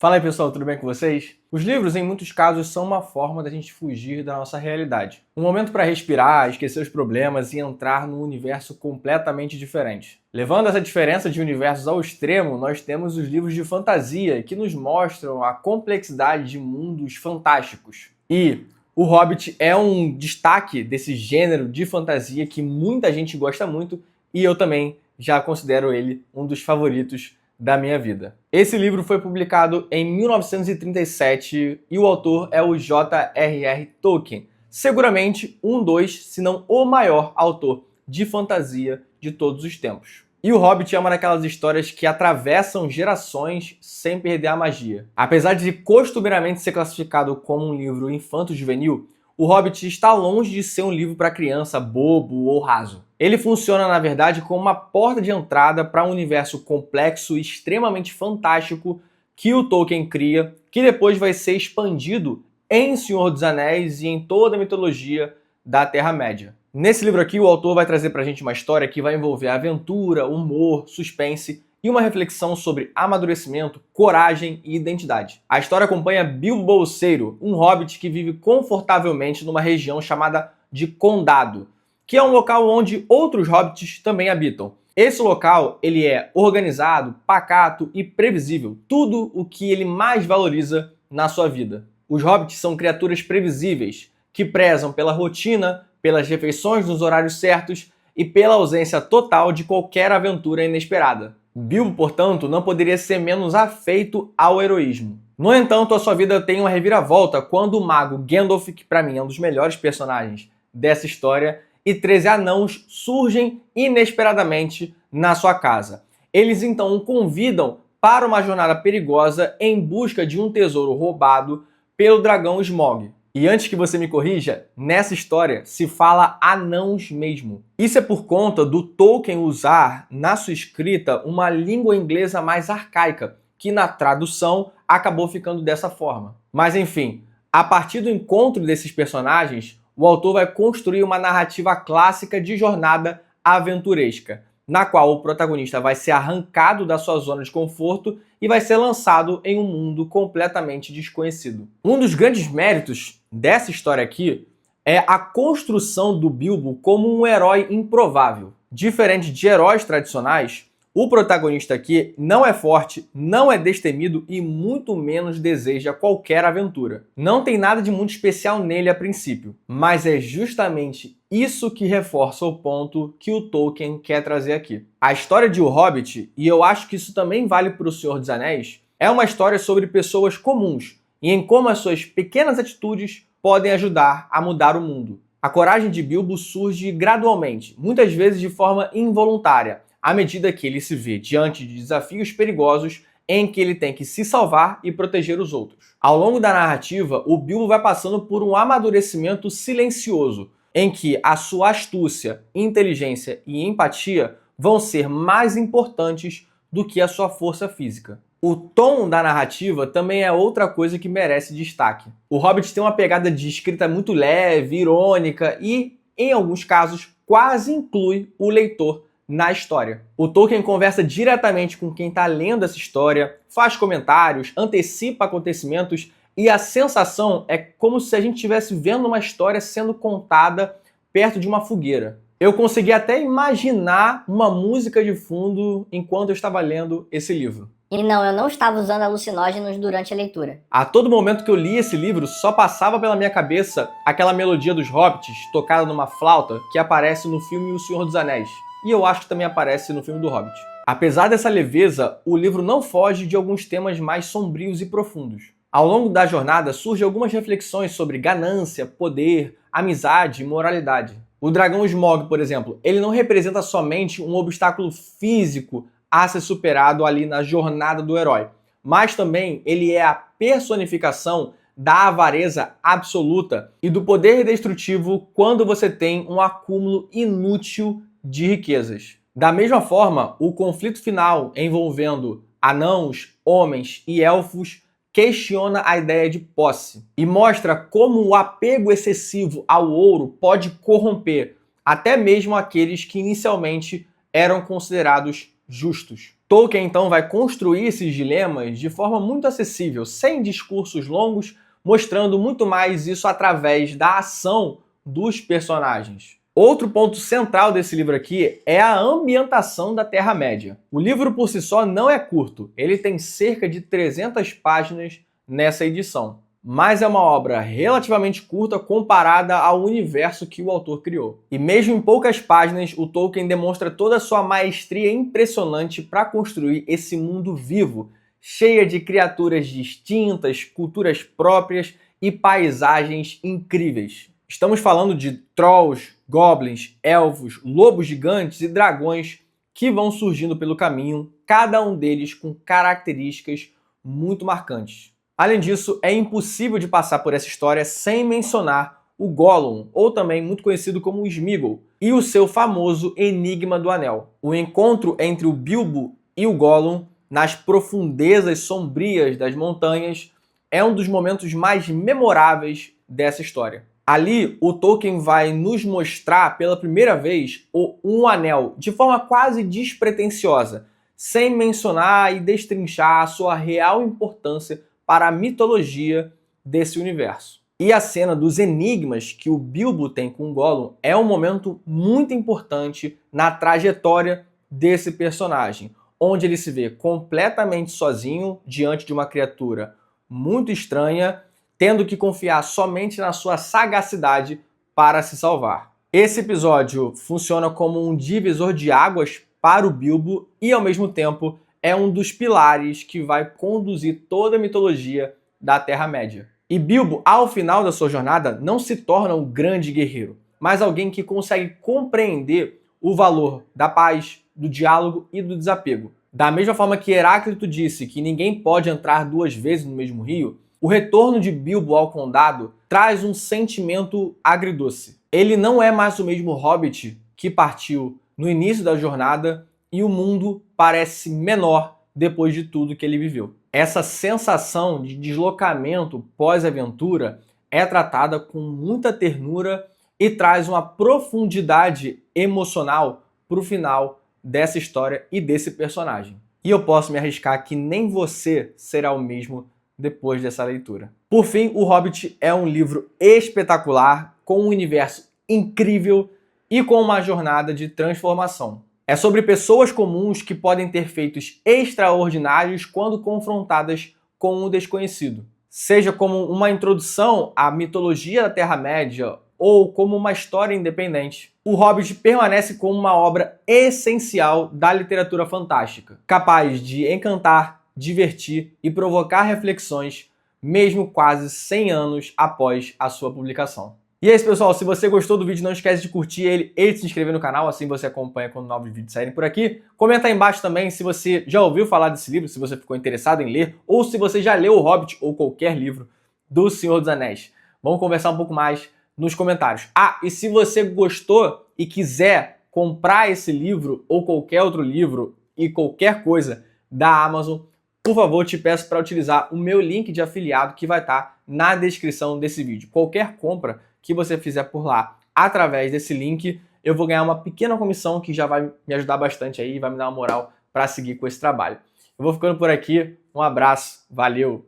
Fala aí pessoal, tudo bem com vocês? Os livros, em muitos casos, são uma forma da gente fugir da nossa realidade. Um momento para respirar, esquecer os problemas e entrar num universo completamente diferente. Levando essa diferença de universos ao extremo, nós temos os livros de fantasia que nos mostram a complexidade de mundos fantásticos. E O Hobbit é um destaque desse gênero de fantasia que muita gente gosta muito e eu também já considero ele um dos favoritos da minha vida. Esse livro foi publicado em 1937 e o autor é o J.R.R. Tolkien, seguramente um dos, se não o maior autor de fantasia de todos os tempos. E O Hobbit é uma daquelas histórias que atravessam gerações sem perder a magia. Apesar de costumeiramente ser classificado como um livro infanto-juvenil, O Hobbit está longe de ser um livro para criança bobo ou raso. Ele funciona, na verdade, como uma porta de entrada para um universo complexo e extremamente fantástico que o Tolkien cria, que depois vai ser expandido em Senhor dos Anéis e em toda a mitologia da Terra-média. Nesse livro aqui, o autor vai trazer pra gente uma história que vai envolver aventura, humor, suspense e uma reflexão sobre amadurecimento, coragem e identidade. A história acompanha Bilbo Bolseiro, um hobbit que vive confortavelmente numa região chamada de Condado, que é um local onde outros hobbits também habitam. Esse local ele é organizado, pacato e previsível, tudo o que ele mais valoriza na sua vida. Os hobbits são criaturas previsíveis, que prezam pela rotina, pelas refeições nos horários certos e pela ausência total de qualquer aventura inesperada. Bilbo, portanto, não poderia ser menos afeito ao heroísmo. No entanto, a sua vida tem uma reviravolta quando o mago Gandalf, que para mim é um dos melhores personagens dessa história, e 13 anãos surgem inesperadamente na sua casa. Eles então o convidam para uma jornada perigosa em busca de um tesouro roubado pelo dragão Smaug. E antes que você me corrija, nessa história se fala anãos mesmo. Isso é por conta do Tolkien usar na sua escrita uma língua inglesa mais arcaica, que na tradução acabou ficando dessa forma. Mas enfim, a partir do encontro desses personagens, o autor vai construir uma narrativa clássica de jornada aventuresca, na qual o protagonista vai ser arrancado da sua zona de conforto e vai ser lançado em um mundo completamente desconhecido. Um dos grandes méritos dessa história aqui é a construção do Bilbo como um herói improvável. Diferente de heróis tradicionais, o protagonista aqui não é forte, não é destemido e muito menos deseja qualquer aventura. Não tem nada de muito especial nele a princípio, mas é justamente isso que reforça o ponto que o Tolkien quer trazer aqui. A história de O Hobbit, e eu acho que isso também vale para O Senhor dos Anéis, é uma história sobre pessoas comuns e em como as suas pequenas atitudes podem ajudar a mudar o mundo. A coragem de Bilbo surge gradualmente, muitas vezes de forma involuntária, à medida que ele se vê diante de desafios perigosos em que ele tem que se salvar e proteger os outros. Ao longo da narrativa, o Bilbo vai passando por um amadurecimento silencioso, em que a sua astúcia, inteligência e empatia vão ser mais importantes do que a sua força física. O tom da narrativa também é outra coisa que merece destaque. O Hobbit tem uma pegada de escrita muito leve, irônica e, em alguns casos, quase inclui o leitor na história. O Tolkien conversa diretamente com quem está lendo essa história, faz comentários, antecipa acontecimentos e a sensação é como se a gente estivesse vendo uma história sendo contada perto de uma fogueira. Eu consegui até imaginar uma música de fundo enquanto eu estava lendo esse livro. E não, eu não estava usando alucinógenos durante a leitura. A todo momento que eu li esse livro, só passava pela minha cabeça aquela melodia dos hobbits tocada numa flauta que aparece no filme O Senhor dos Anéis. E eu acho que também aparece no filme do Hobbit. Apesar dessa leveza, o livro não foge de alguns temas mais sombrios e profundos. Ao longo da jornada surgem algumas reflexões sobre ganância, poder, amizade e moralidade. O dragão Smaug, por exemplo, ele não representa somente um obstáculo físico a ser superado ali na jornada do herói, mas também ele é a personificação da avareza absoluta e do poder destrutivo quando você tem um acúmulo inútil de riquezas. Da mesma forma, o conflito final envolvendo anãos, homens e elfos questiona a ideia de posse e mostra como o apego excessivo ao ouro pode corromper até mesmo aqueles que inicialmente eram considerados justos. Tolkien então vai construir esses dilemas de forma muito acessível, sem discursos longos, mostrando muito mais isso através da ação dos personagens. Outro ponto central desse livro aqui é a ambientação da Terra-média. O livro por si só não é curto, ele tem cerca de 300 páginas nessa edição, mas é uma obra relativamente curta comparada ao universo que o autor criou. E mesmo em poucas páginas, o Tolkien demonstra toda a sua maestria impressionante para construir esse mundo vivo, cheia de criaturas distintas, culturas próprias e paisagens incríveis. Estamos falando de trolls, goblins, elfos, lobos gigantes e dragões que vão surgindo pelo caminho, cada um deles com características muito marcantes. Além disso, é impossível de passar por essa história sem mencionar o Gollum, ou também muito conhecido como Sméagol, e o seu famoso Enigma do Anel. O encontro entre o Bilbo e o Gollum nas profundezas sombrias das montanhas é um dos momentos mais memoráveis dessa história. Ali, o Tolkien vai nos mostrar pela primeira vez um anel de forma quase despretensiosa, sem mencionar e destrinchar a sua real importância para a mitologia desse universo. E a cena dos enigmas que o Bilbo tem com o Gollum é um momento muito importante na trajetória desse personagem, onde ele se vê completamente sozinho diante de uma criatura muito estranha, tendo que confiar somente na sua sagacidade para se salvar. Esse episódio funciona como um divisor de águas para o Bilbo e, ao mesmo tempo, é um dos pilares que vai conduzir toda a mitologia da Terra-média. E Bilbo, ao final da sua jornada, não se torna um grande guerreiro, mas alguém que consegue compreender o valor da paz, do diálogo e do desapego. Da mesma forma que Heráclito disse que ninguém pode entrar duas vezes no mesmo rio, o retorno de Bilbo ao condado traz um sentimento agridoce. Ele não é mais o mesmo hobbit que partiu no início da jornada e o mundo parece menor depois de tudo que ele viveu. Essa sensação de deslocamento pós-aventura é tratada com muita ternura e traz uma profundidade emocional para o final dessa história e desse personagem. E eu posso me arriscar que nem você será o mesmo depois dessa leitura. Por fim, O Hobbit é um livro espetacular, com um universo incrível e com uma jornada de transformação. É sobre pessoas comuns que podem ter feitos extraordinários quando confrontadas com o desconhecido. Seja como uma introdução à mitologia da Terra-média ou como uma história independente, O Hobbit permanece como uma obra essencial da literatura fantástica, capaz de encantar, divertir e provocar reflexões, mesmo quase 100 anos após a sua publicação. E é isso, pessoal. Se você gostou do vídeo, não esquece de curtir ele e de se inscrever no canal, assim você acompanha quando novos vídeos saírem por aqui. Comenta aí embaixo também se você já ouviu falar desse livro, se você ficou interessado em ler, ou se você já leu O Hobbit ou qualquer livro do Senhor dos Anéis. Vamos conversar um pouco mais nos comentários. Ah, e se você gostou e quiser comprar esse livro ou qualquer outro livro e qualquer coisa da Amazon, por favor, te peço para utilizar o meu link de afiliado que vai estar na descrição desse vídeo. Qualquer compra que você fizer por lá através desse link, eu vou ganhar uma pequena comissão que já vai me ajudar bastante aí e vai me dar uma moral para seguir com esse trabalho. Eu vou ficando por aqui, um abraço, valeu!